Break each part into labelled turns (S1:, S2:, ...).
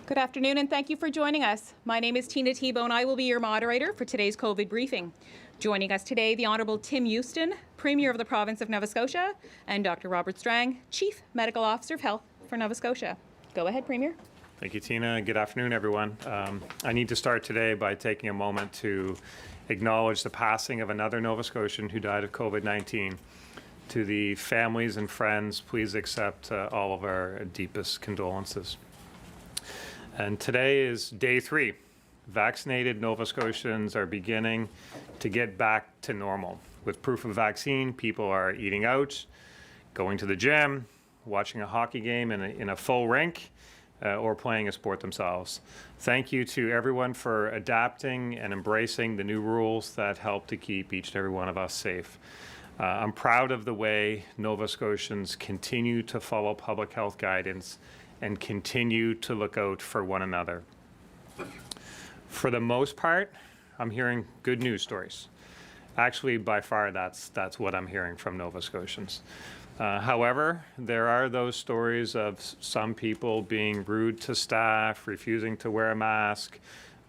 S1: Good afternoon and thank you for joining us. My name is Tina Tebow and I will be your moderator for today's COVID briefing. Joining us today, the Honourable Tim Houston, Premier of the Province of Nova Scotia, and Dr. Robert Strang, Chief Medical Officer of Health for Nova Scotia. Go ahead, Premier.
S2: Thank you, Tina. Good afternoon, everyone. I need to start today by taking a moment to acknowledge the passing of another Nova Scotian who died of COVID-19. To the families and friends, please accept all of our deepest condolences. And today is day 3. Vaccinated Nova Scotians are beginning to get back to normal. With proof of vaccine, people are eating out, going to the gym, watching a hockey game in a full rink, or playing a sport themselves. Thank you to everyone for adapting and embracing the new rules that help to keep each and every one of us safe. I'm proud of the way Nova Scotians continue to follow public health guidance and continue to look out for one another. For the most part, I'm hearing good news stories. Actually, by far, that's what I'm hearing from Nova Scotians. However, there are those stories of some people being rude to staff, refusing to wear a mask,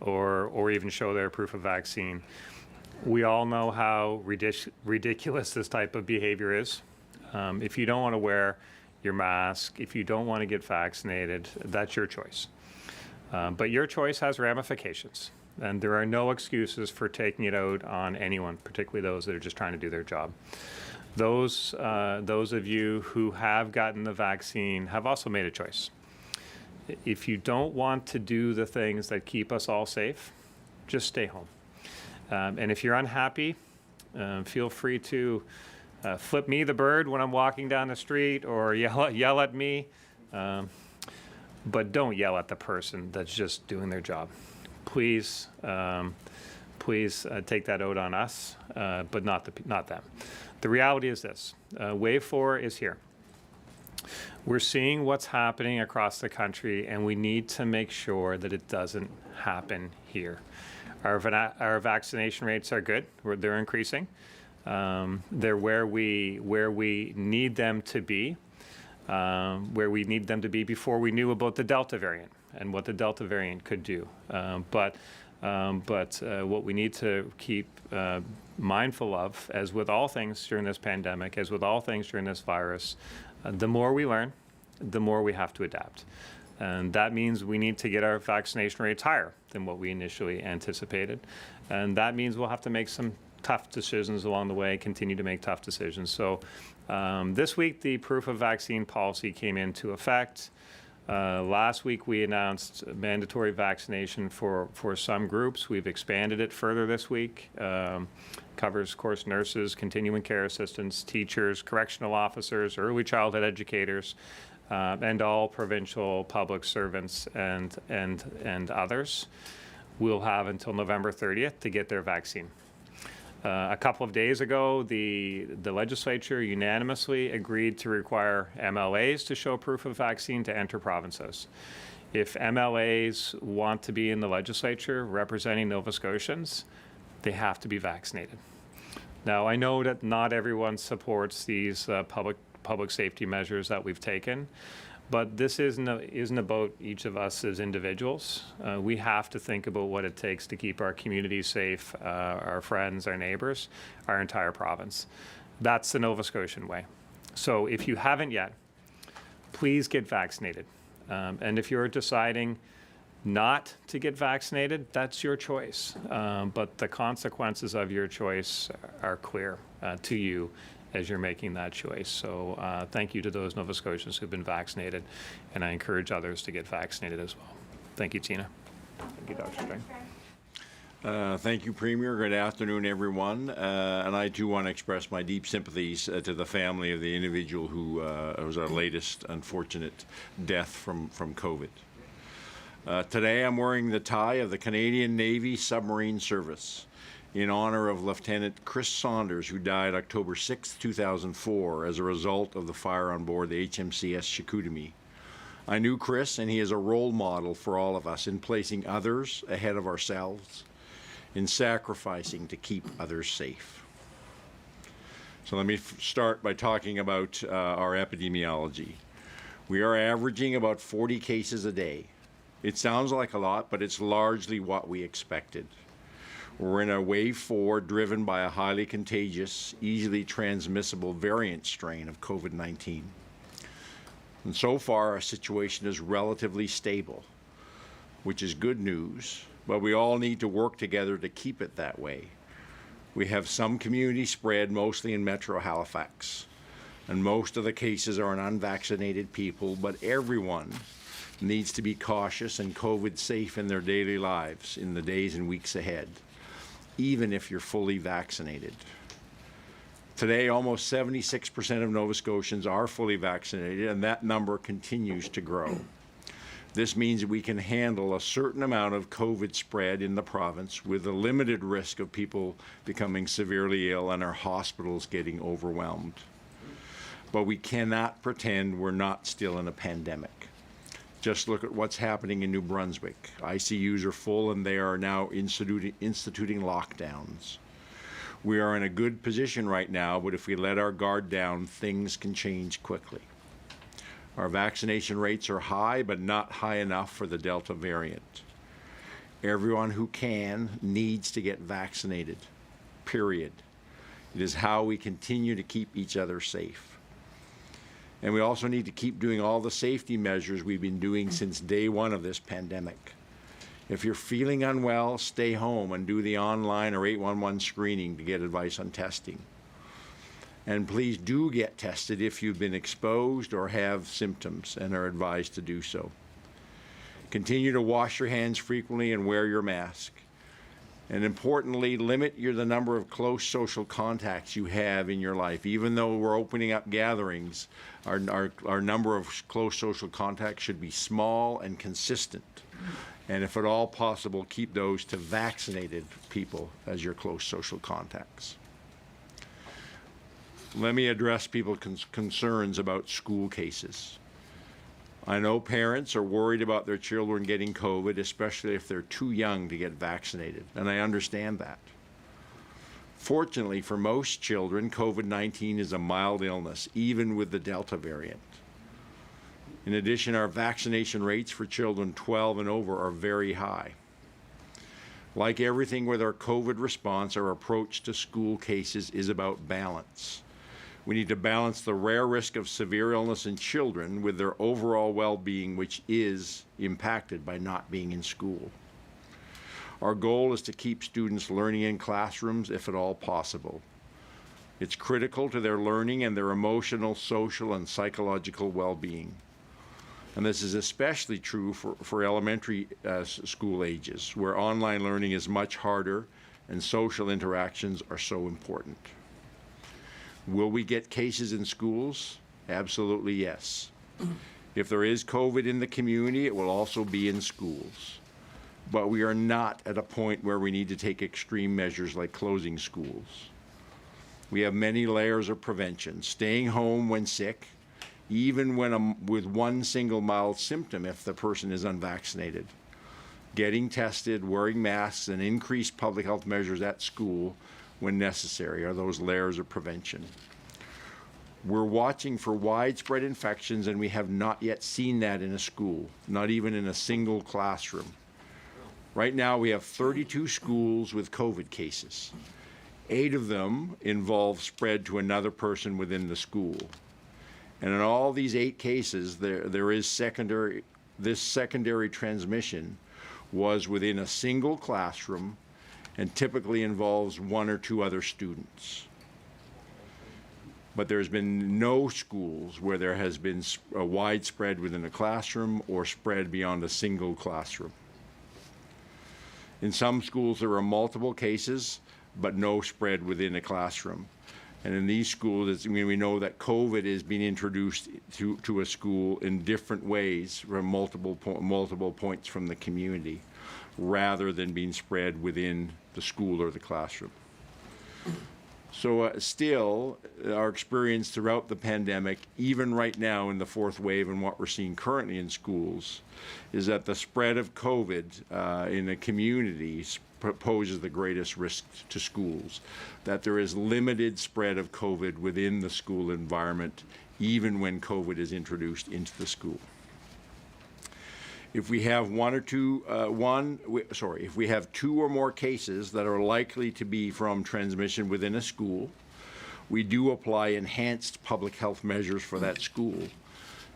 S2: or even show their proof of vaccine. We all know how ridiculous this type of behavior is. If you don't want to wear your mask, if you don't want to get vaccinated, that's your choice. But your choice has ramifications, and there are no excuses for taking it out on anyone, particularly those that are just trying to do their job. Those of you who have gotten the vaccine have also made a choice. If you don't want to do the things that keep us all safe, just stay home. And if you're unhappy, feel free to flip me the bird when I'm walking down the street, or yell at me, but don't yell at the person that's just doing their job. Please take that out on us, but not them. The reality is this: Wave 4 is here. We're seeing what's happening across the country, and we need to make sure that it doesn't happen here. Our vaccination rates are good; they're increasing. They're where we need them to be, before we knew about the Delta variant and what the Delta variant could do. But what we need to keep mindful of, as with all things during this pandemic, as with all things during this virus, the more we learn, the more we have to adapt. And that means we need to get our vaccination rates higher than what we initially anticipated. And that means we'll have to make some tough decisions along the way, continue to make tough decisions. So this week, the proof of vaccine policy came into effect. Last week, we announced mandatory vaccination for some groups. We've expanded it further this week. Covers, of course, nurses, continuing care assistants, teachers, correctional officers, early childhood educators, and all provincial public servants and others. We'll have until November 30th to get their vaccine. A couple of days ago, the legislature unanimously agreed to require MLAs to show proof of vaccine to enter provinces. If MLAs want to be in the legislature representing Nova Scotians, they have to be vaccinated. Now, I know that not everyone supports these public safety measures that we've taken, but this isn't about each of us as individuals. We have to think about what it takes to keep our community safe, our friends, our neighbors, our entire province. That's the Nova Scotian way. So if you haven't yet, please get vaccinated. And if you're deciding not to get vaccinated, that's your choice. But the consequences of your choice are clear to you as you're making that choice. So thank you to those Nova Scotians who've been vaccinated, and I encourage others to get vaccinated as well. Thank you, Tina. Thank you, Dr. Strang.
S3: Thank you, Premier. Good afternoon, everyone. And I, too, want to express my deep sympathies to the family of the individual who was our latest unfortunate death from COVID. Today, I'm wearing the tie of the Canadian Navy Submarine Service in honor of Lieutenant Chris Saunders, who died October 6, 2004, as a result of the fire on board the HMCS Chicoutimi. I knew Chris, and he is a role model for all of us in placing others ahead of ourselves, in sacrificing to keep others safe. So let me start by talking about our epidemiology. We are averaging about 40 cases a day. It sounds like a lot, but it's largely what we expected. We're in a wave 4 driven by a highly contagious, easily transmissible variant strain of COVID-19. And so far, our situation is relatively stable, which is good news, but we all need to work together to keep it that way. We have some community spread, mostly in Metro Halifax, and most of the cases are in unvaccinated people, but everyone needs to be cautious and COVID safe in their daily lives in the days and weeks ahead, even if you're fully vaccinated. Today, almost 76% of Nova Scotians are fully vaccinated, and that number continues to grow. This means that we can handle a certain amount of COVID spread in the province with a limited risk of people becoming severely ill and our hospitals getting overwhelmed. But we cannot pretend we're not still in a pandemic. Just look at what's happening in New Brunswick. ICUs are full and they are now instituting lockdowns. We are in a good position right now, but if we let our guard down, things can change quickly. Our vaccination rates are high, but not high enough for the Delta variant. Everyone who can needs to get vaccinated, period. It is how we continue to keep each other safe. And we also need to keep doing all the safety measures we've been doing since day one of this pandemic. If you're feeling unwell, stay home and do the online or 811 screening to get advice on testing. And please do get tested if you've been exposed or have symptoms and are advised to do so. Continue to wash your hands frequently and wear your mask. And importantly, limit the number of close social contacts you have in your life. Even though we're opening up gatherings, our number of close social contacts should be small and consistent. And if at all possible, keep those to vaccinated people as your close social contacts. Let me address people's concerns about school cases. I know parents are worried about their children getting COVID, especially if they're too young to get vaccinated, and I understand that. Fortunately, for most children, COVID-19 is a mild illness, even with the Delta variant. In addition, our vaccination rates for children 12 and over are very high. Like everything with our COVID response, our approach to school cases is about balance. We need to balance the rare risk of severe illness in children with their overall well-being, which is impacted by not being in school. Our goal is to keep students learning in classrooms if at all possible. It's critical to their learning and their emotional, social, and psychological well-being. And this is especially true for elementary school ages, where online learning is much harder and social interactions are so important. Will we get cases in schools? Absolutely yes. If there is COVID in the community, it will also be in schools. But we are not at a point where we need to take extreme measures like closing schools. We have many layers of prevention. Staying home when sick, even with one single mild symptom if the person is unvaccinated. Getting tested, wearing masks, and increased public health measures at school when necessary are those layers of prevention. We're watching for widespread infections, and we have not yet seen that in a school, not even in a single classroom. Right now, we have 32 schools with COVID cases. 8 of them involve spread to another person within the school. And in all these 8 cases, this secondary transmission was within a single classroom and typically involves 1 or 2 other students. But there's been no schools where there has been a widespread within a classroom or spread beyond a single classroom. In some schools, there are multiple cases, but no spread within a classroom. And in these schools, we know that COVID is being introduced to a school in different ways from multiple points from the community, rather than being spread within the school or the classroom. So still, our experience throughout the pandemic, even right now in the 4th wave and what we're seeing currently in schools, is that the spread of COVID in a community poses the greatest risk to schools, that there is limited spread of COVID within the school environment, even when COVID is introduced into the school. If we have if we have 2 or more cases that are likely to be from transmission within a school, we do apply enhanced public health measures for that school.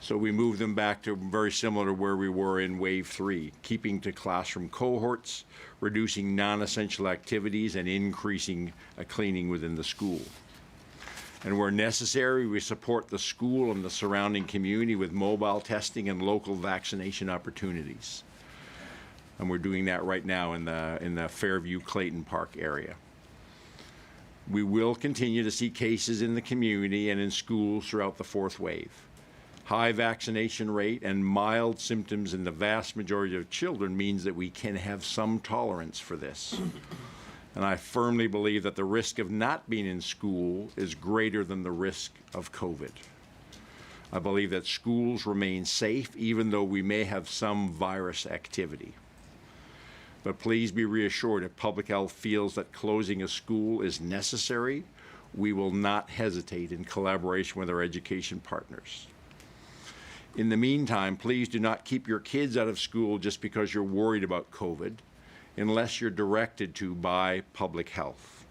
S3: So we move them back to very similar to where we were in wave 3, keeping to classroom cohorts, reducing non-essential activities, and increasing cleaning within the school. And where necessary, we support the school and the surrounding community with mobile testing and local vaccination opportunities. And we're doing that right now in the Fairview Clayton Park area. We will continue to see cases in the community and in schools throughout the 4th wave. High vaccination rate and mild symptoms in the vast majority of children means that we can have some tolerance for this. And I firmly believe that the risk of not being in school is greater than the risk of COVID. I believe that schools remain safe even though we may have some virus activity. But please be reassured, if public health feels that closing a school is necessary, we will not hesitate in collaboration with our education partners. In the meantime, please do not keep your kids out of school just because you're worried about COVID, unless you're directed to by public health.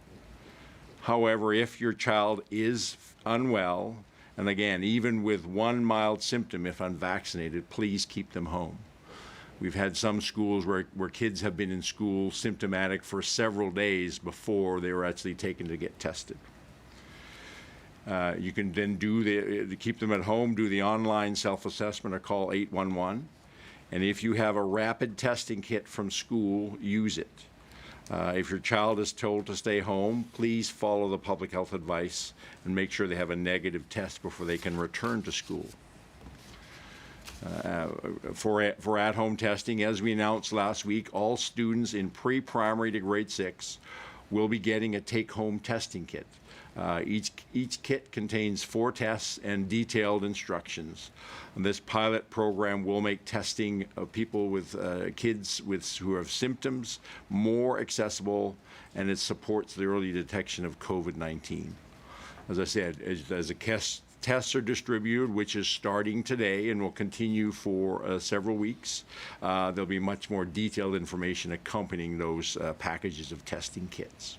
S3: However, if your child is unwell, and again, even with one mild symptom if unvaccinated, please keep them home. We've had some schools where kids have been in school symptomatic for several days before they were actually taken to get tested. You can then keep them at home, do the online self-assessment or call 811. And if you have a rapid testing kit from school, use it. If your child is told to stay home, please follow the public health advice and make sure they have a negative test before they can return to school. For at-home testing, as we announced last week, all students in pre-primary to grade 6 will be getting a take-home testing kit. Each kit contains 4 tests and detailed instructions. And this pilot program will make testing of people with kids who have symptoms more accessible, and it supports the early detection of COVID-19. As I said, as the tests are distributed, which is starting today and will continue for several weeks, there'll be much more detailed information accompanying those packages of testing kits.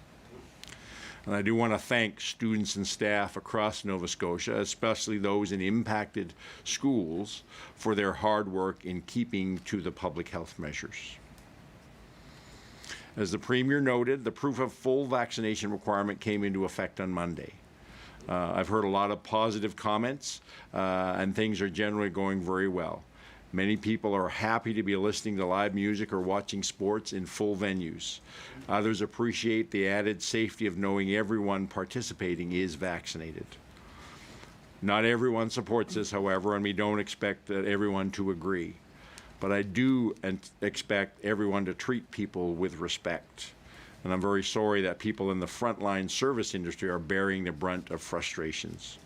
S3: And I do want to thank students and staff across Nova Scotia, especially those in impacted schools, for their hard work in keeping to the public health measures. As the Premier noted, the proof of full vaccination requirement came into effect on Monday. I've heard a lot of positive comments, and things are generally going very well. Many people are happy to be listening to live music or watching sports in full venues. Others appreciate the added safety of knowing everyone participating is vaccinated. Not everyone supports this, however, and we don't expect everyone to agree. But I do expect everyone to treat people with respect. And I'm very sorry that people in the frontline service industry are bearing the brunt of frustrations.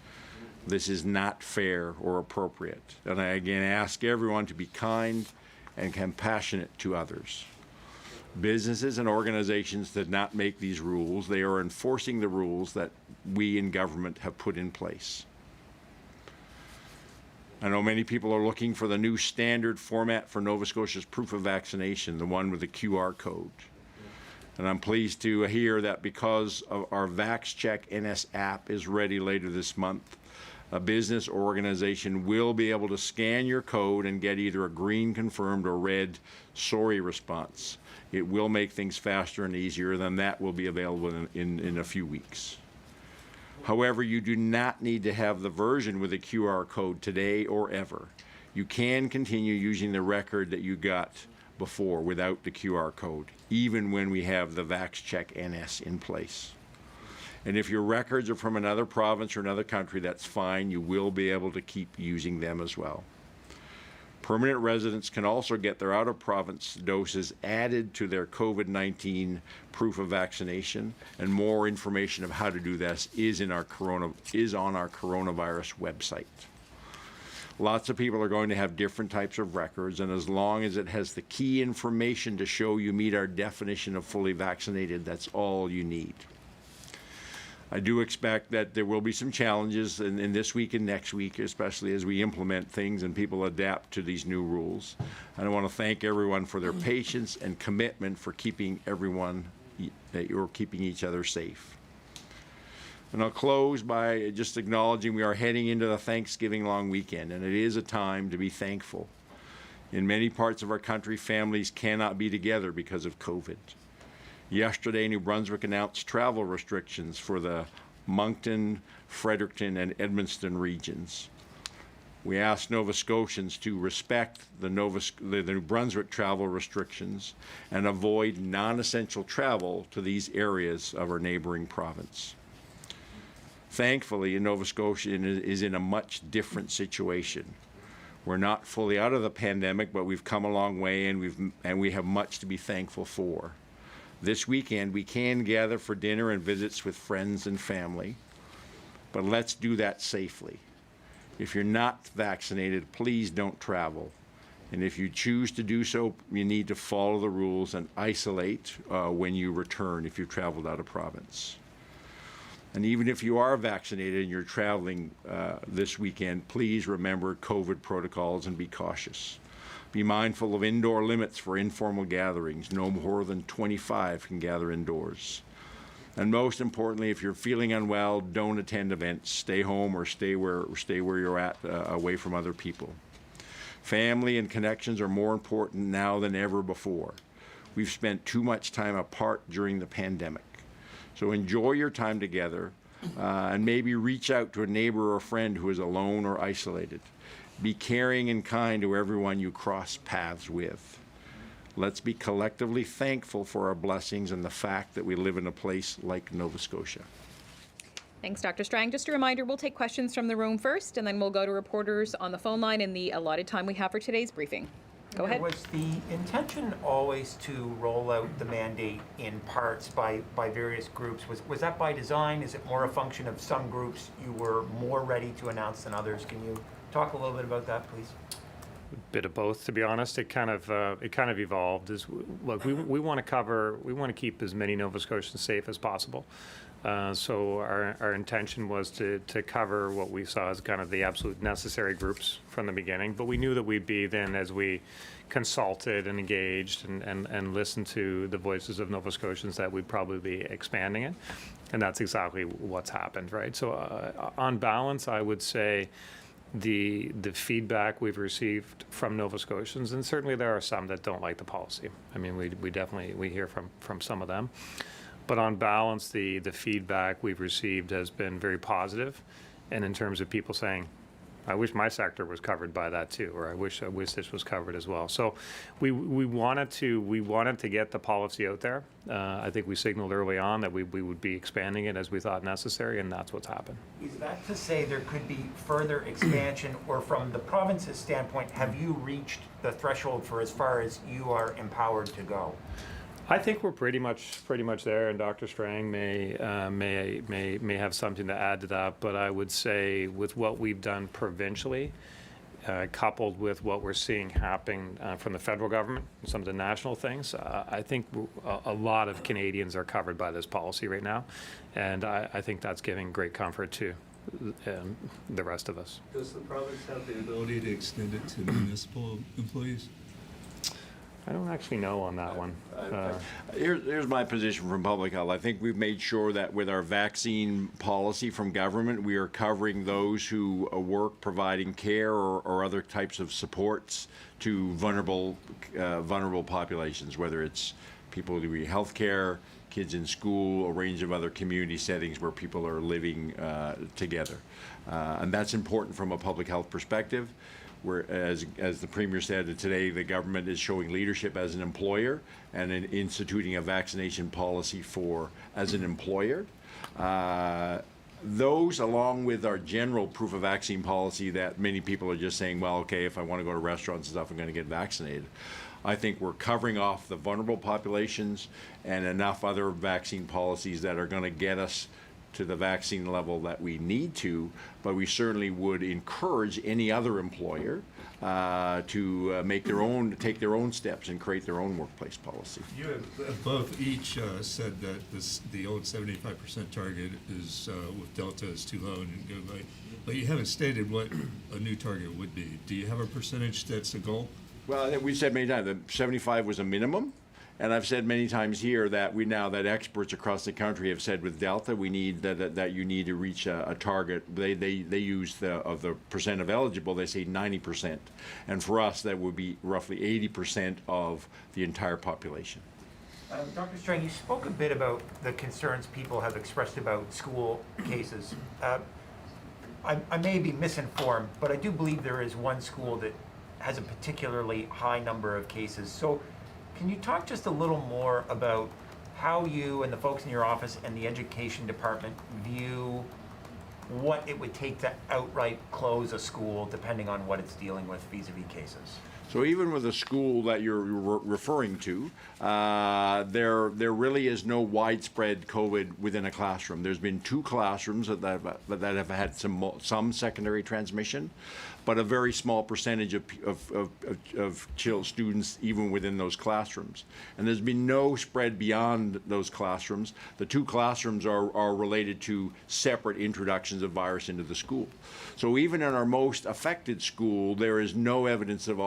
S3: This is not fair or appropriate. And I again ask everyone to be kind and compassionate to others. Businesses and organizations did not make these rules. They are enforcing the rules that we in government have put in place. I know many people are looking for the new standard format for Nova Scotia's proof of vaccination, the one with the QR code. And I'm pleased to hear that because of our VaxCheck NS app is ready later this month, a business or organization will be able to scan your code and get either a green confirmed or red sorry response. It will make things faster and easier, then that will be available in a few weeks. However, you do not need to have the version with a QR code today or ever. You can continue using the record that you got before without the QR code, even when we have the VaxCheck NS in place. And if your records are from another province or another country, that's fine. You will be able to keep using them as well. Permanent residents can also get their out-of-province doses added to their COVID-19 proof of vaccination, and more information of how to do this is on our coronavirus website. Lots of people are going to have different types of records, and as long as it has the key information to show you meet our definition of fully vaccinated, that's all you need. I do expect that there will be some challenges in this week and next week, especially as we implement things and people adapt to these new rules. And I want to thank everyone for their patience and commitment for keeping that you're keeping each other safe. And I'll close by just acknowledging we are heading into the Thanksgiving long weekend, and it is a time to be thankful. In many parts of our country, families cannot be together because of COVID. Yesterday, New Brunswick announced travel restrictions for the Moncton, Fredericton, and Edmundston regions. We asked Nova Scotians to respect the New Brunswick travel restrictions and avoid non-essential travel to these areas of our neighboring province. Thankfully, Nova Scotia is in a much different situation. We're not fully out of the pandemic, but we've come a long way, and we have much to be thankful for. This weekend, we can gather for dinner and visits with friends and family, but let's do that safely. If you're not vaccinated, please don't travel. And if you choose to do so, you need to follow the rules and isolate when you return if you've traveled out of province. And even if you are vaccinated and you're traveling this weekend, please remember COVID protocols and be cautious. Be mindful of indoor limits for informal gatherings. No more than 25 can gather indoors. And most importantly, if you're feeling unwell, don't attend events. Stay home or stay where you're at, away from other people. Family and connections are more important now than ever before. We've spent too much time apart during the pandemic. So enjoy your time together and maybe reach out to a neighbor or friend who is alone or isolated. Be caring and kind to everyone you cross paths with. Let's be collectively thankful for our blessings and the fact that we live in a place like Nova Scotia.
S1: Thanks, Dr. Strang. Just a reminder, we'll take questions from the room first, and then we'll go to reporters on the phone line in the allotted time we have for today's briefing. Go ahead.
S4: Was the intention always to roll out the mandate in parts by various groups? Was that by design? Is it more a function of some groups you were more ready to announce than others? Can you talk a little bit about that, please?
S2: A bit of both, to be honest. It kind of evolved. Look, we want to keep as many Nova Scotians safe as possible. So our intention was to cover what we saw as kind of the absolute necessary groups from the beginning, but we knew that we'd be then, as we consulted and engaged and listened to the voices of Nova Scotians, that we'd probably be expanding it, and that's exactly what's happened, right? So on balance, I would say the feedback we've received from Nova Scotians, and certainly there are some that don't like the policy. I mean, we definitely hear from some of them. But on balance, the feedback we've received has been very positive, and in terms of people saying, I wish my sector was covered by that too, or I wish this was covered as well. So we wanted to get the policy out there. I think we signaled early on that we would be expanding it as we thought necessary, and that's what's happened.
S4: Is that to say there could be further expansion, or from the province's standpoint, have you reached the threshold for as far as you are empowered to go?
S2: I think we're pretty much there, and Dr. Strang may have something to add to that. But I would say, with what we've done provincially, coupled with what we're seeing happening from the federal government, some of the national things, I think a lot of Canadians are covered by this policy right now, and I think that's giving great comfort to the rest of us.
S5: Does the province have the ability to extend it to municipal employees?
S2: I don't actually know on that one.
S3: Here's my position from public health. I think we've made sure that with our vaccine policy from government, we are covering those who work providing care or other types of supports to vulnerable populations, whether it's people doing health care, kids in school, a range of other community settings where people are living together. And that's important from a public health perspective. Where, as the Premier said today, the government is showing leadership as an employer and in instituting a vaccination policy as an employer. Those, along with our general proof of vaccine policy that many people are just saying, well, okay, if I want to go to restaurants and stuff, I'm going to get vaccinated. I think we're covering off the vulnerable populations and enough other vaccine policies that are going to get us to the vaccine level that we need to, but we certainly would encourage any other employer to take their own steps and create their own workplace policy.
S5: You have both each said that the old 75% target is with Delta is too low and go light, but you haven't stated what a new target would be. Do you have a percentage that's a goal?
S3: Well, we've said many times that 75 was a minimum. And I've said many times here that that experts across the country have said with Delta, we need that you need to reach a target. They use of the percent of eligible, they say 90%. And for us, that would be roughly 80% of the entire population.
S4: Dr. Strang, you spoke a bit about the concerns people have expressed about school cases. I may be misinformed, but I do believe there is one school that has a particularly high number of cases. So can you talk just a little more about how you and the folks in your office and the education department view what it would take to outright close a school depending on what it's dealing with vis-a-vis cases?
S3: So even with the school that you're referring to, there really is no widespread COVID within a classroom. There's been 2 classrooms that have had some secondary transmission, but a very small percentage of students even within those classrooms. And there's been no spread beyond those classrooms. The 2 classrooms are related to separate introductions of virus into the school. So even in our most affected school, there is no evidence of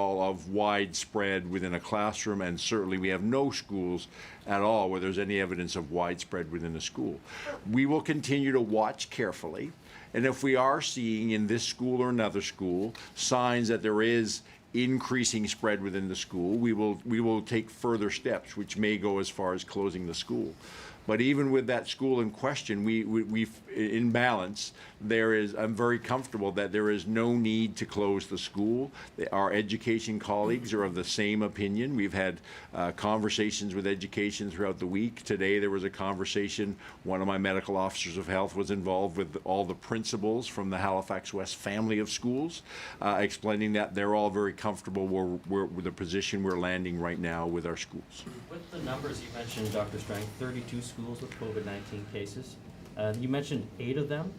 S3: widespread within a classroom, and certainly we have no schools at all where there's any evidence of widespread within a school. We will continue to watch carefully, and if we are seeing in this school or another school signs that there is increasing spread within the school, we will take further steps, which may go as far as closing the school. But even with that school in question, we in balance, I'm very comfortable that there is no need to close the school. Our education colleagues are of the same opinion. We've had conversations with education throughout the week. Today there was a conversation. One of my medical officers of health was involved with all the principals from the Halifax West family of schools, explaining that they're all very comfortable with the position we're landing right now with our schools.
S6: With the numbers you mentioned, Dr. Strang, 32 schools with COVID-19 cases. You mentioned 8 of them.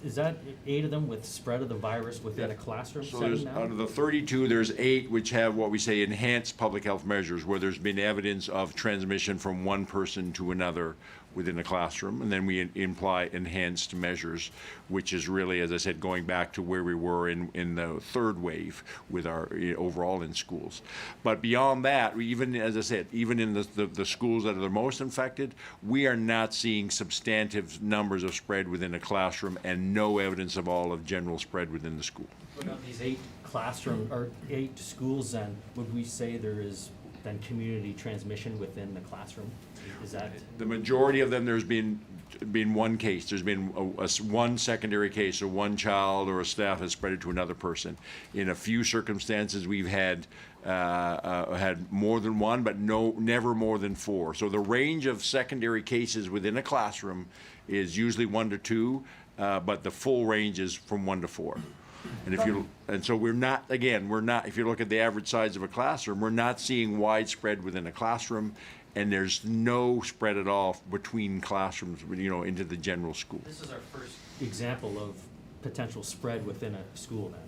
S6: Is that 8 of them with spread of the virus within a classroom
S3: So
S6: setting now?
S3: out of the 32, there's 8 which have what we say enhanced public health measures, where there's been evidence of transmission from one person to another within the classroom, and then we imply enhanced measures, which is really, as I said, going back to where we were in the 3rd wave with our overall in schools. But beyond that, even, as I said, even in the schools that are the most infected, we are not seeing substantive numbers of spread within a classroom and no evidence of all of general spread within the school.
S6: But of these 8 or 8 schools, then, would we say there is then community transmission within the classroom? Is that
S3: the majority of them? There's been one case. There's been one secondary case, or one child or a staff has spread it to another person. In a few circumstances, we've had more than one, but never more than 4. So the range of secondary cases within a classroom is usually 1 to 2, but the full range is from 1 to 4. And so we're not, if you look at the average size of a classroom, we're not seeing widespread within a classroom, and there's no spread at all between classrooms, into the general school.
S6: This is our first example of potential spread within a school then.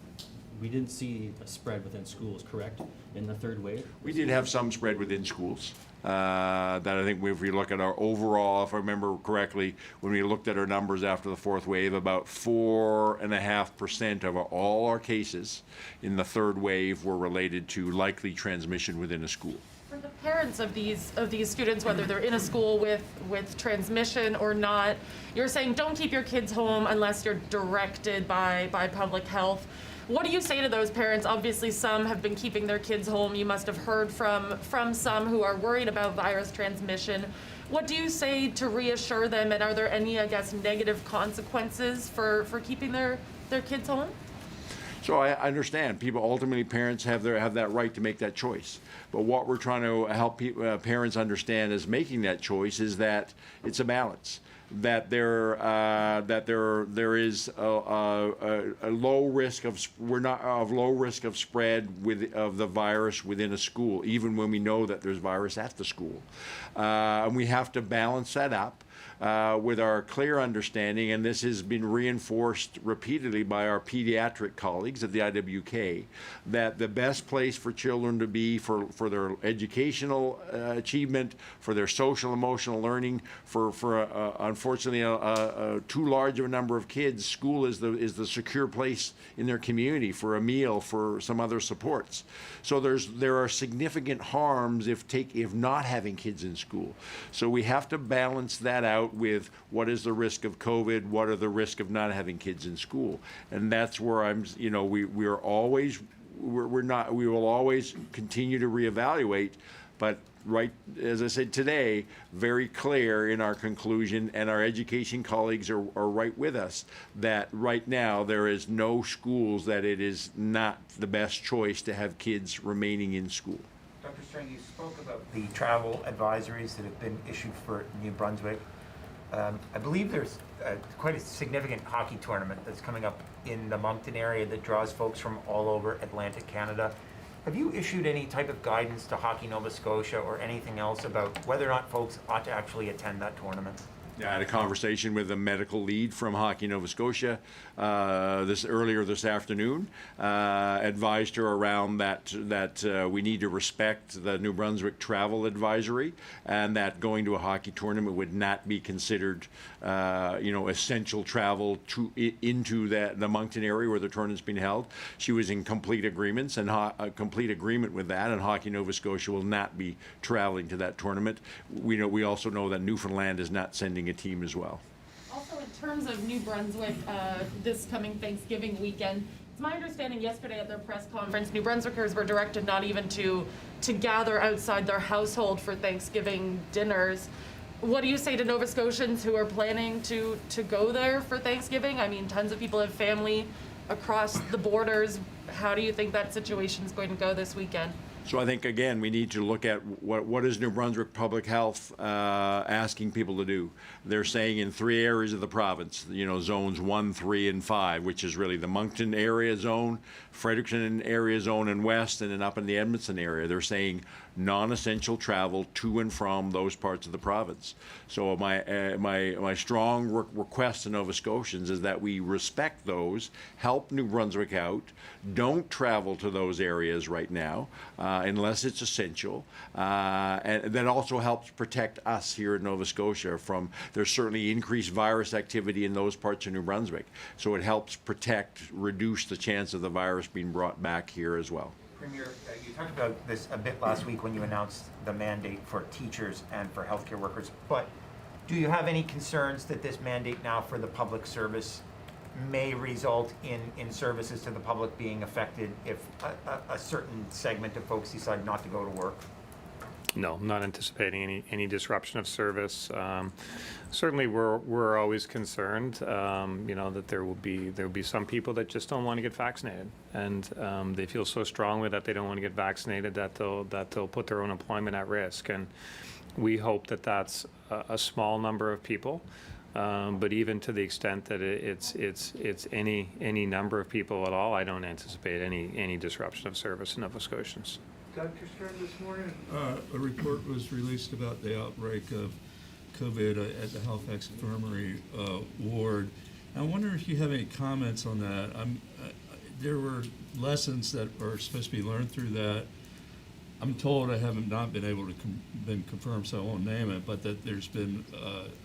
S6: We didn't see a spread within schools, correct, in the 3rd wave?
S3: We did have some spread within schools. That I think if we look at our overall, if I remember correctly, when we looked at our numbers after the 4th wave, about 4.5% of all our cases in the 3rd wave were related to likely transmission within a school.
S7: For the parents of these students, whether they're in a school with transmission or not, you're saying don't keep your kids home unless you're directed by public health. What do you say to those parents? Obviously, some have been keeping their kids home. You must have heard from some who are worried about virus transmission. What do you say to reassure them, and are there any, negative consequences for keeping their kids home?
S3: So I understand parents have that right to make that choice. But what we're trying to help parents understand as making that choice is that it's a balance. that there is a low risk of low risk of spread of the virus within a school, even when we know that there's virus at the school, and we have to balance that up with our clear understanding, and this has been reinforced repeatedly by our pediatric colleagues at the IWK, that the best place for children to be for their educational achievement, for their social emotional learning, for unfortunately too large of a number of kids, school is the secure place in their community for a meal, for some other supports. So there are significant harms if not having kids in school. So we have to balance that out with what is the risk of COVID, what are the risk of not having kids in school, and that's where we will always continue to reevaluate, but right, as I said today, very clear in our conclusion, and our education colleagues are right with us, that right now there is no schools that it is not the best choice to have kids remaining in school.
S4: Dr. Strang, you spoke about the travel advisories that have been issued for New Brunswick. I believe there's quite a significant hockey tournament that's coming up in the Moncton area that draws folks from all over Atlantic Canada. Have you issued any type of guidance to Hockey Nova Scotia or anything else about whether or not folks ought to actually attend that tournament?
S3: Yeah, I had a conversation with the medical lead from Hockey Nova Scotia earlier this afternoon. Advised her around that we need to respect the New Brunswick travel advisory, and that going to a hockey tournament would not be considered, essential travel into the Moncton area where the tournament's being held. She was in complete agreement with that, and Hockey Nova Scotia will not be traveling to that tournament. We also know that Newfoundland is not sending a team as well.
S7: Also, in terms of New Brunswick, this coming Thanksgiving weekend, it's my understanding yesterday at their press conference, New Brunswickers were directed not even to gather outside their household for Thanksgiving dinners. What do you say to Nova Scotians who are planning to go there for Thanksgiving? I mean, tons of people have family across the borders. How do you think that situation is going to go this weekend?
S3: So I think, again, we need to look at what is New Brunswick Public Health asking people to do. They're saying in 3 areas of the province, zones 1, 3, and 5, which is really the Moncton area zone, Fredericton area zone and west, and then up in the Edmonton area. They're saying non-essential travel to and from those parts of the province. So my strong request to Nova Scotians is that we respect those, help New Brunswick out, don't travel to those areas right now unless it's essential, and that also helps protect us here in Nova Scotia from, there's certainly increased virus activity in those parts of New Brunswick, so it helps reduce the chance of the virus being brought back here as well.
S4: Premier, you talked about this a bit last week when you announced the mandate for teachers and for healthcare workers, but do you have any concerns that this mandate now for the public service may result in services to the public being affected if a certain segment of folks decide not to go to work?
S2: No, I'm not anticipating any disruption of service. Certainly, we're always concerned, that there will be some people that just don't want to get vaccinated, and they feel so strongly that they don't want to get vaccinated that they'll put their own employment at risk. And we hope that that's a small number of people. But even to the extent that it's any number of people at all, I don't anticipate any disruption of service in Nova Scotians.
S5: Dr. Strang, this morning, a report was released about the outbreak of COVID at the Halifax Infirmary ward. I wonder if you have any comments on that. There were lessons that are supposed to be learned through that. I'm told I haven't not been able to been confirmed, so I won't name it, but that there's been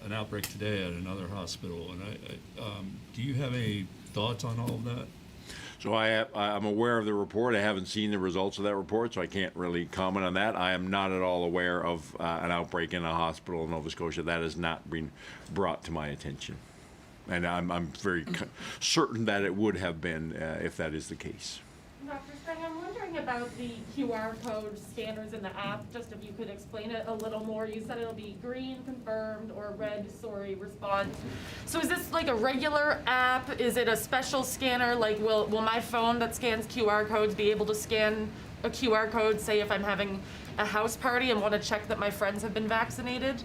S5: an outbreak today at another hospital. And do you have any thoughts on all of that?
S3: So I'm aware of the report. I haven't seen the results of that report, so I can't really comment on that. I am not at all aware of an outbreak in a hospital in Nova Scotia. That has not been brought to my attention. And I'm very certain that it would have been if that is the case.
S7: Dr. Strang, I'm wondering about the QR code scanners in the app, just if you could explain it a little more. You said it'll be green, confirmed, or red, sorry, response. So is this like a regular app? Is it a special scanner? Like, will my phone that scans QR codes be able to scan a QR code, say if I'm having a house party and want to check that my friends have been vaccinated?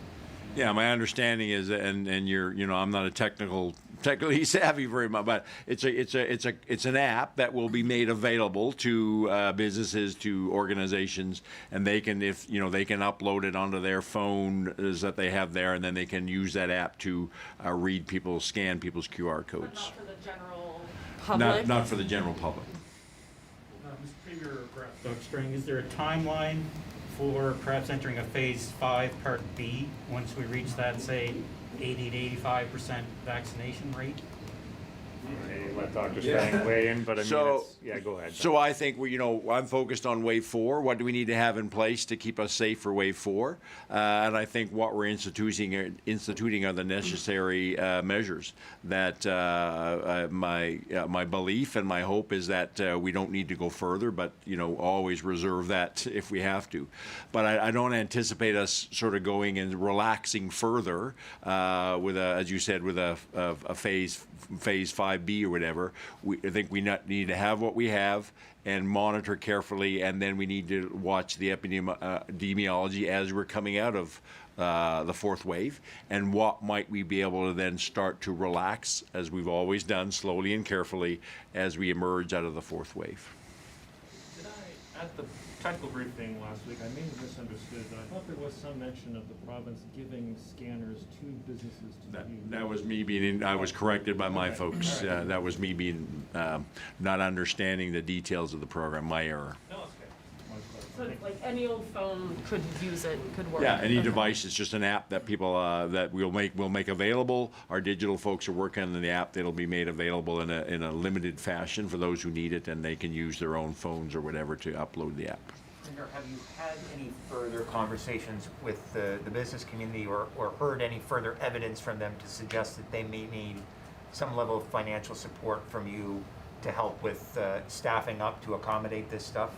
S3: Yeah, my understanding is, and you're, I'm not a technically savvy very much, but it's an app that will be made available to businesses, to organizations, and they can, if they can upload it onto their phone that they have there, and then they can use that app to scan people's QR codes.
S7: Not for the general public?
S3: Not for the general public.
S8: Mr. Premier, perhaps Dr. Strang, is there a timeline for perhaps entering a phase 5 part B once we reach that, say, 80 to 85% vaccination rate?
S2: Let Dr. Strang weigh in, but I mean, yeah, go ahead.
S3: So I think I'm focused on wave 4. What do we need to have in place to keep us safe for wave 4? And I think what we're instituting are the necessary measures. That my belief and my hope is that we don't need to go further, but always reserve that if we have to. But I don't anticipate us sort of going and relaxing further with as you said, with a phase 5B or whatever. I think we need to have what we have and monitor carefully, and then we need to watch the epidemiology as we're coming out of the 4th wave, and what might we be able to then start to relax, as we've always done, slowly and carefully, as we emerge out of the 4th wave.
S9: Did I, at the technical briefing last week, I may have misunderstood, but I thought there was some mention of the province giving scanners to businesses to use.
S3: That was me being, I was corrected by my
S9: Okay.
S3: folks.
S9: All right.
S3: That was me being not understanding the details of the program, my error.
S9: No, it's okay.
S7: So like any old phone could use it, could work?
S3: Yeah, any
S7: Okay.
S3: device is just an app that people that we'll make available. Our digital folks are working on the app that'll be made available in a limited fashion for those who need it, and they can use their own phones or whatever to upload the app.
S4: Have you had any further conversations with the business community or heard any further evidence from them to suggest that they may need some level of financial support from you to help with staffing up to accommodate this stuff?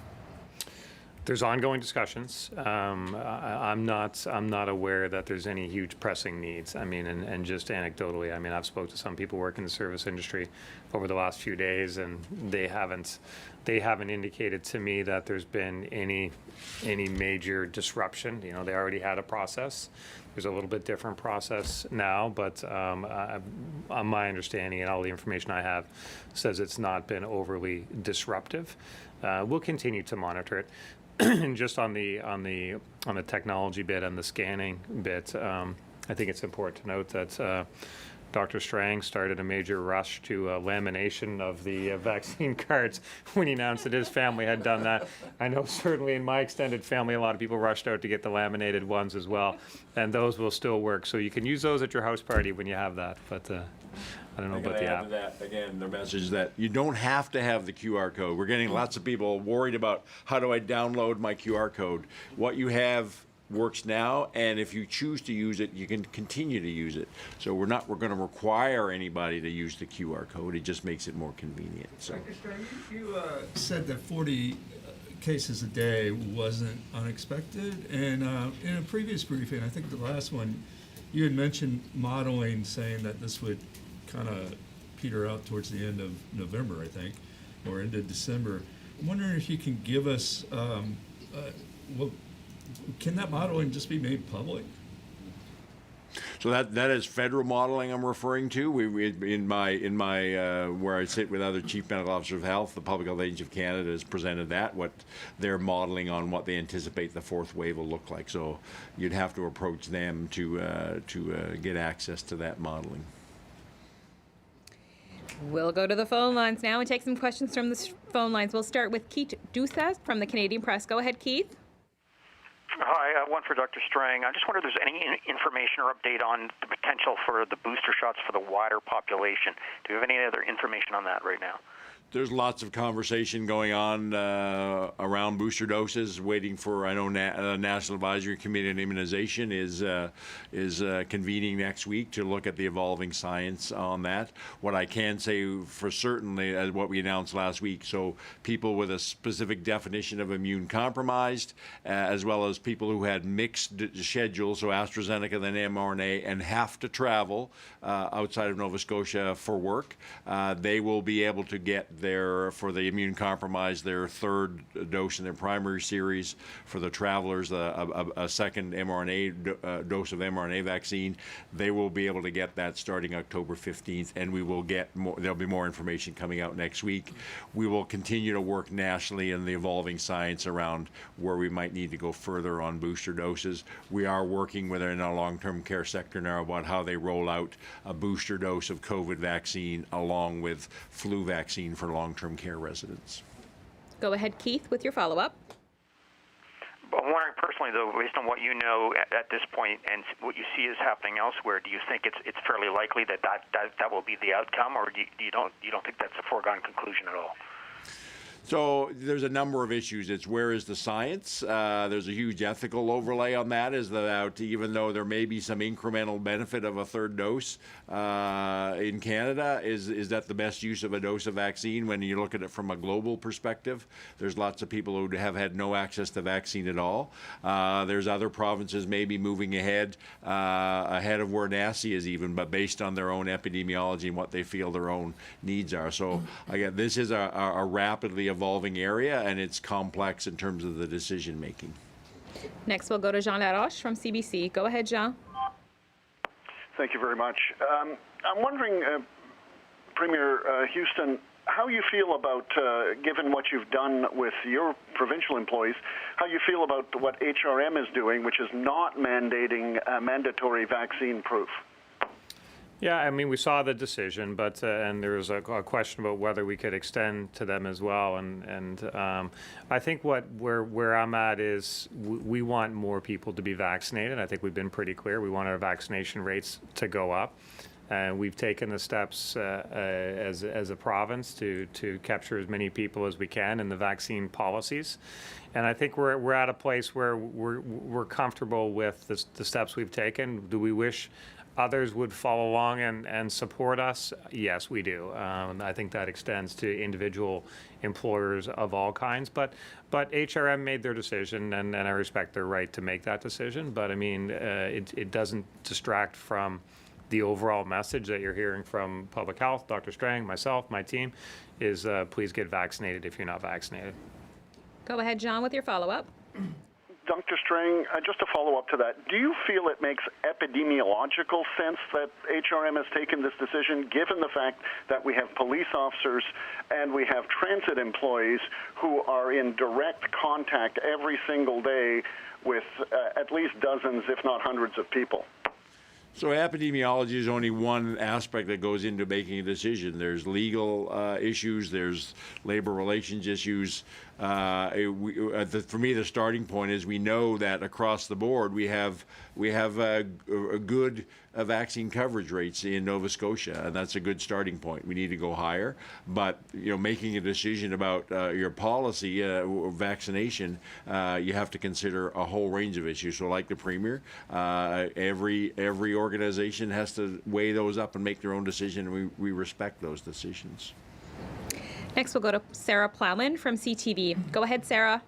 S2: There's ongoing discussions. I'm not aware that there's any huge pressing needs. I mean, and just anecdotally, I mean, I've spoke to some people working in the service industry over the last few days, and they haven't indicated to me that there's been any major disruption. They already had a process. There's a little bit different process now, but on my understanding and all the information I have says it's not been overly disruptive. We'll continue to monitor it. And just on the technology bit and the scanning bit, I think it's important to note that Dr. Strang started a major rush to lamination of the vaccine cards when he announced that his family had done that. I know certainly in my extended family, a lot of people rushed out to get the laminated ones as well, and those will still work. So you can use those at your house party when you have that, but I don't know about the app.
S3: That, again, the message that you don't have to have the QR code. We're getting lots of people worried about how do I download my QR code. What you have works now, and if you choose to use it, you can continue to use it. So we're going to require anybody to use the QR code. It just makes it more convenient. So.
S5: Dr. Strang, you said that 40 cases a day wasn't unexpected, and in a previous briefing, I think the last one, you had mentioned modeling, saying that this would kind of peter out towards the end of November, I think, or into December. I'm wondering if you can give us, can that modeling just be made public?
S3: So that is federal modeling I'm referring to. We in my where I sit with other chief medical officers of health, the Public Health Agency of Canada has presented what they're modeling on what they anticipate the 4th wave will look like. So you'd have to approach them to get access to that modeling.
S1: We'll go to the phone lines now and take some questions from the phone lines. We'll start with Keith Doucet from the Canadian Press. Go ahead, Keith.
S10: Hi, one for Dr. Strang. I just wonder if there's any information or update on the potential for the booster shots for the wider population. Do you have any other information on that right now?
S3: There's lots of conversation going on around booster doses, waiting for, I know, National Advisory Committee on Immunization is convening next week to look at the evolving science on that. What I can say for certainly, as what we announced last week, so people with a specific definition of immune compromised, as well as people who had mixed schedules, so AstraZeneca then mRNA, and have to travel outside of Nova Scotia for work, they will be able to get for the immune compromised, their third dose in their primary series. For the travelers, a second mRNA dose of mRNA vaccine. They will be able to get that starting October 15th, and we will get more. There'll be more information coming out next week. We will continue to work nationally in the evolving science around where we might need to go further on booster doses. We are working within our long-term care sector now about how they roll out a booster dose of COVID vaccine along with flu vaccine for long-term care residents.
S1: Go ahead, Keith, with your follow-up.
S10: I'm wondering personally, though, based on what you know at this point and what you see is happening elsewhere, do you think it's fairly likely that will be the outcome, or you don't think that's a foregone conclusion at all?
S3: So there's a number of issues. It's where is the science? There's a huge ethical overlay on that, is that even though there may be some incremental benefit of a third dose in Canada, is that the best use of a dose of vaccine when you look at it from a global perspective? There's lots of people who have had no access to vaccine at all. There's other provinces maybe moving ahead of where NACI is even, but based on their own epidemiology and what they feel their own needs are. So again, this is a rapidly evolving area, and it's complex in terms of the decision making.
S1: Next, we'll go to Jean Laroche from CBC. Go ahead, Jean.
S11: Thank you very much. I'm wondering, Premier Houston, how you feel about, given what you've done with your provincial employees, how you feel about what HRM is doing, which is not mandating mandatory vaccine proof?
S2: Yeah, I mean, we saw the decision, but and there was a question about whether we could extend to them as well. And I think where I'm at is we want more people to be vaccinated. I think we've been pretty clear. We want our vaccination rates to go up. And we've taken the steps as a province to capture as many people as we can in the vaccine policies. And I think we're at a place where we're comfortable with the steps we've taken. Do we wish others would follow along and support us? Yes, we do. I think that extends to individual employers of all kinds. But HRM made their decision, and I respect their right to make that decision. But I mean, it doesn't distract from the overall message that you're hearing from public health, Dr. Strang, myself, my team, is please get vaccinated if you're not vaccinated.
S1: Go ahead, John, with your follow-up.
S11: Dr. Strang, just to follow up to that, do you feel it makes epidemiological sense that HRM has taken this decision, given the fact that we have police officers and we have transit employees who are in direct contact every single day with at least dozens, if not hundreds of people?
S3: So epidemiology is only one aspect that goes into making a decision. There's legal issues, there's labor relations issues. For me, the starting point is we know that across the board we have a good vaccine coverage rates in Nova Scotia, and that's a good starting point. We need to go higher, but making a decision about your policy, vaccination, you have to consider a whole range of issues. So, like the Premier, every organization has to weigh those up and make their own decision, and we respect those decisions.
S1: Next, we'll go to Sarah Plowman from CTV. Go ahead, Sarah.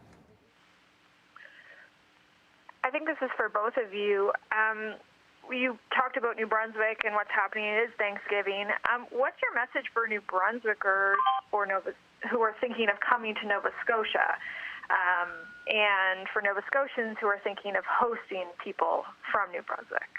S12: I think this is for both of you. You talked about New Brunswick and what's happening. It is Thanksgiving. What's your message for New Brunswickers who are thinking of coming to Nova Scotia, and for Nova Scotians who are thinking of hosting people from New Brunswick?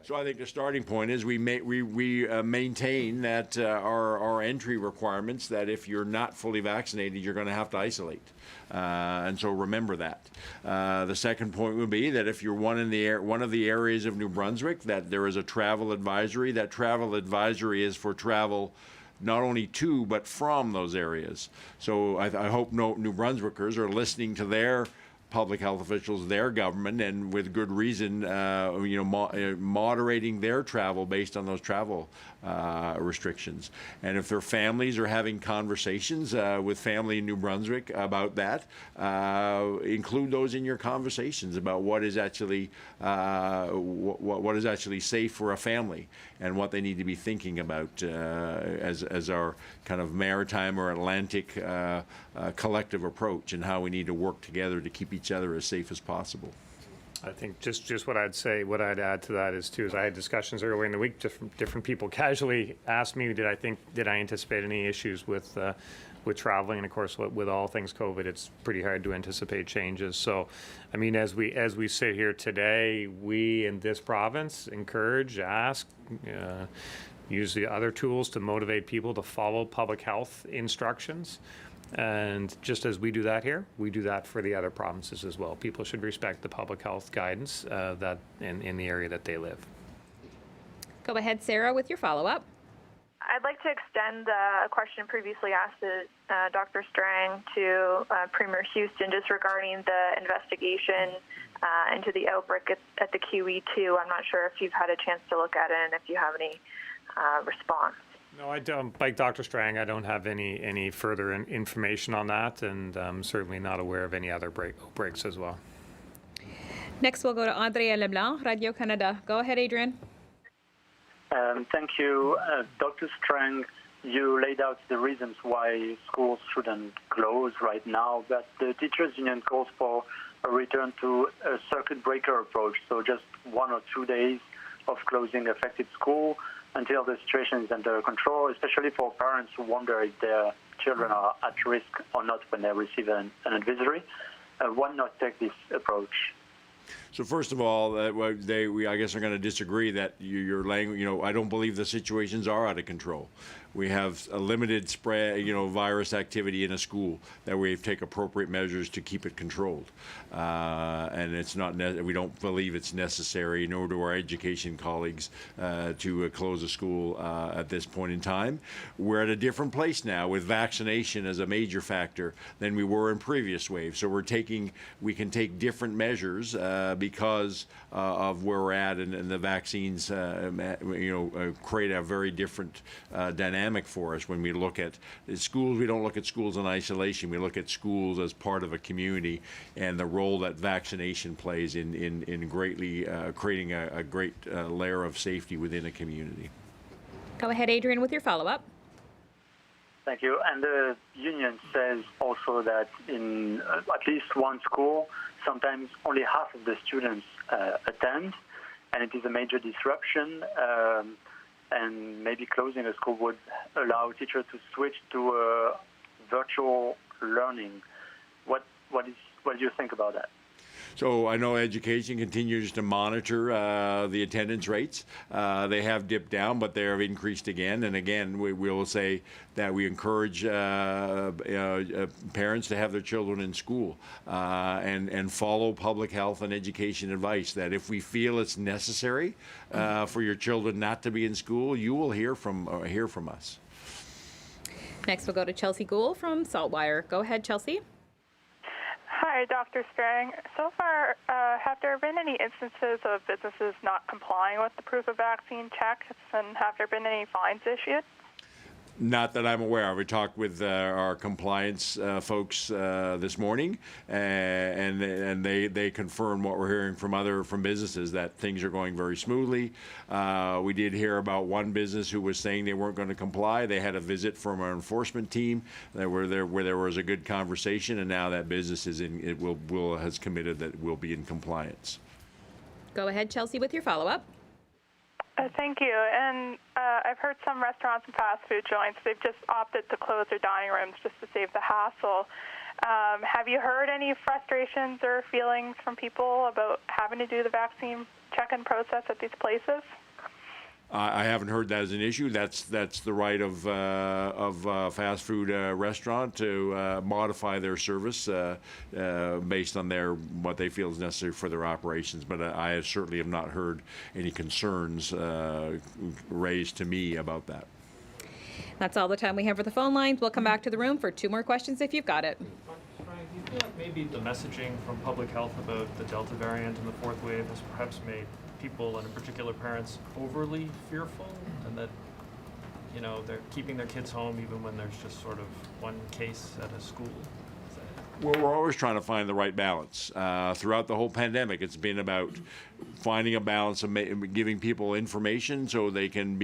S3: So I think the starting point is we maintain that our entry requirements, that if you're not fully vaccinated, you're going to have to isolate. And so remember that. The second point would be that if you're one of the areas of New Brunswick, that there is a travel advisory. That travel advisory is for travel not only to, but from those areas. So I hope New Brunswickers are listening to their public health officials, their government, and with good reason, moderating their travel based on those travel restrictions. And if their families are having conversations with family in New Brunswick about that, include those in your conversations about what is actually safe for a family and what they need to be thinking about as our kind of maritime or Atlantic collective approach, and how we need to work together to keep each other as safe as possible.
S2: I think just what I'd say, what I'd add to that is I had discussions earlier in the week. Different people casually asked me, did I anticipate any issues with traveling? And of course, with all things COVID, it's pretty hard to anticipate changes. So, I mean, as we sit here today, we in this province encourage, ask, use the other tools to motivate people to follow public health instructions. And just as we do that here, we do that for the other provinces as well. People should respect the public health guidance that in the area that they live.
S1: Go ahead, Sarah, with your follow-up.
S12: I'd like to extend a question previously asked to Dr. Strang to Premier Houston just regarding the investigation into the outbreak at the QE2. I'm not sure if you've had a chance to look at it and if you have any response.
S2: No, I don't. Like Dr. Strang, I don't have any further information on that, and I'm certainly not aware of any other outbreaks as well.
S1: Next, we'll go to Adrien Leblanc, Radio Canada. Go ahead, Adrian.
S13: Thank you. Dr. Strang, you laid out the reasons why schools shouldn't close right now, but the teachers' union calls for a return to a circuit breaker approach, so just 1 or 2 days of closing affected school until the situation is under control, especially for parents who wonder if their children are at risk or not when they receive an advisory. Why not take this approach?
S3: So first of all, I guess are going to disagree that your language. I don't believe the situations are out of control. We have a limited spread, virus activity in a school that we take appropriate measures to keep it controlled. And it's not. We don't believe it's necessary, nor do our education colleagues, to close a school at this point in time. We're at a different place now with vaccination as a major factor than we were in previous waves. So we can take different measures because of where we're at, and the vaccines, create a very different dynamic for us. When we look at schools, we don't look at schools in isolation. We look at schools as part of a community, and the role that vaccination plays in greatly creating a great layer of safety within a community.
S1: Go ahead, Adrian, with your follow-up.
S13: Thank you. And the union says also that in at least one school, sometimes only half of the students attend, and it is a major disruption. And maybe closing a school would allow teachers to switch to virtual learning. What do you think about that?
S3: So I know education continues to monitor the attendance rates. They have dipped down, but they have increased again. And again, we will say that we encourage parents to have their children in school and follow public health and education advice. That if we feel it's necessary for your children not to be in school, you will hear from us.
S1: Next, we'll go to Chelsea Gould from Saltwire. Go ahead, Chelsea.
S14: Hi, Dr. Strang. So far, have there been any instances of businesses not complying with the proof of vaccine checks, and have there been any fines issued?
S3: Not that I'm aware of. We talked with our compliance folks this morning, and they confirmed what we're hearing from businesses, that things are going very smoothly. We did hear about one business who was saying they weren't going to comply. They had a visit from our enforcement team where there was a good conversation, and now that business has committed that it will be in compliance.
S1: Go ahead, Chelsea, with your follow-up.
S14: Thank you. And I've heard some restaurants and fast food joints, they've just opted to close their dining rooms just to save the hassle. Have you heard any frustrations or feelings from people about having to do the vaccine check-in process at these places?
S3: I haven't heard that as an issue. That's the right of fast food restaurant to modify their service based on what they feel is necessary for their operations. But I certainly have not heard any concerns raised to me about that.
S1: That's all the time we have for the phone lines. We'll come back to the room for 2 more questions if you've got it.
S9: Frank, do you feel like maybe the messaging from public health about the Delta variant and the fourth wave has perhaps made people, and in particular parents, overly fearful, and that they're keeping their kids home even when there's just sort of one case at a school?
S3: Well, we're always trying to find the right balance. Throughout the whole pandemic, it's been about finding a balance of giving people information so they can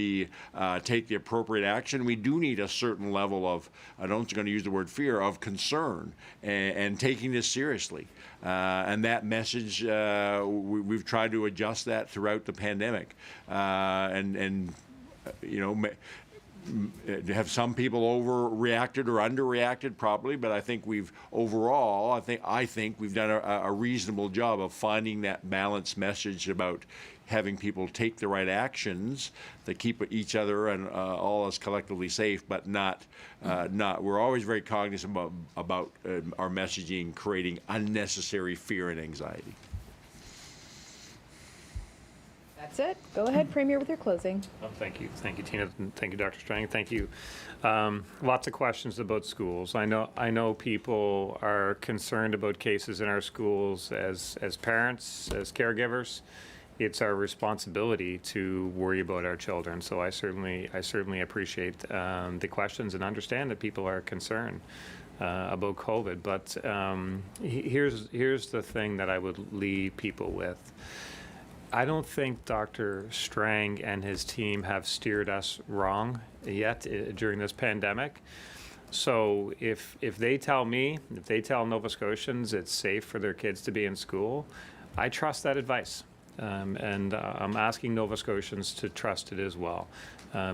S3: take the appropriate action. We do need a certain level of, I don't going to use the word fear, of concern and taking this seriously. And that message, we've tried to adjust that throughout the pandemic. Have some people overreacted or underreacted? Probably, but I think overall, I think we've done a reasonable job of finding that balanced message about having people take the right actions that keep each other and all us collectively safe, but not. We're always very cognizant about our messaging creating unnecessary fear and anxiety.
S1: That's it. Go ahead, Premier, with your closing.
S2: Well, thank you, Tina. And thank you, Dr. Strang. Thank you. Lots of questions about schools. I know people are concerned about cases in our schools as parents, as caregivers. It's our responsibility to worry about our children. So I certainly appreciate the questions and understand that people are concerned about COVID. But here's the thing that I would leave people with. I don't think Dr. Strang and his team have steered us wrong yet during this pandemic. So if they tell Nova Scotians it's safe for their kids to be in school, I trust that advice. And I'm asking Nova Scotians to trust it as well,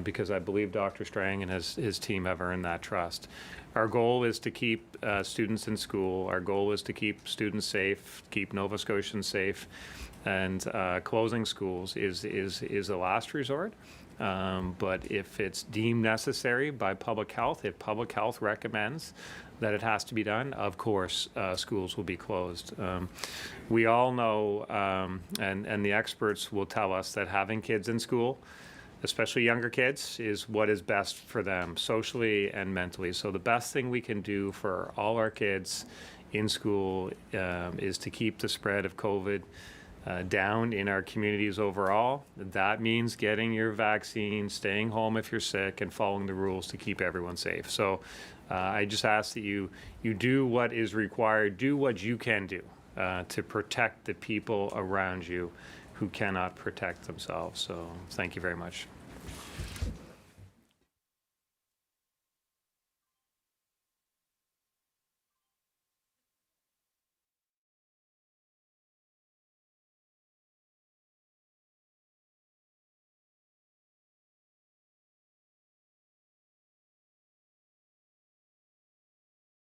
S2: because I believe Dr. Strang and his team have earned that trust. Our goal is to keep students in school. Our goal is to keep students safe, keep Nova Scotians safe. And closing schools is a last resort. But if it's deemed necessary by public health, if public health recommends that it has to be done, of course, schools will be closed. We all know, and the experts will tell us, that having kids in school, especially younger kids, is what is best for them socially and mentally. So the best thing we can do for all our kids in school is to keep the spread of COVID down in our communities overall. That means getting your vaccine, staying home if you're sick, and following the rules to keep everyone safe. So I just ask that you do what is required, do what you can do to protect the people around you who cannot protect themselves. So thank you very much.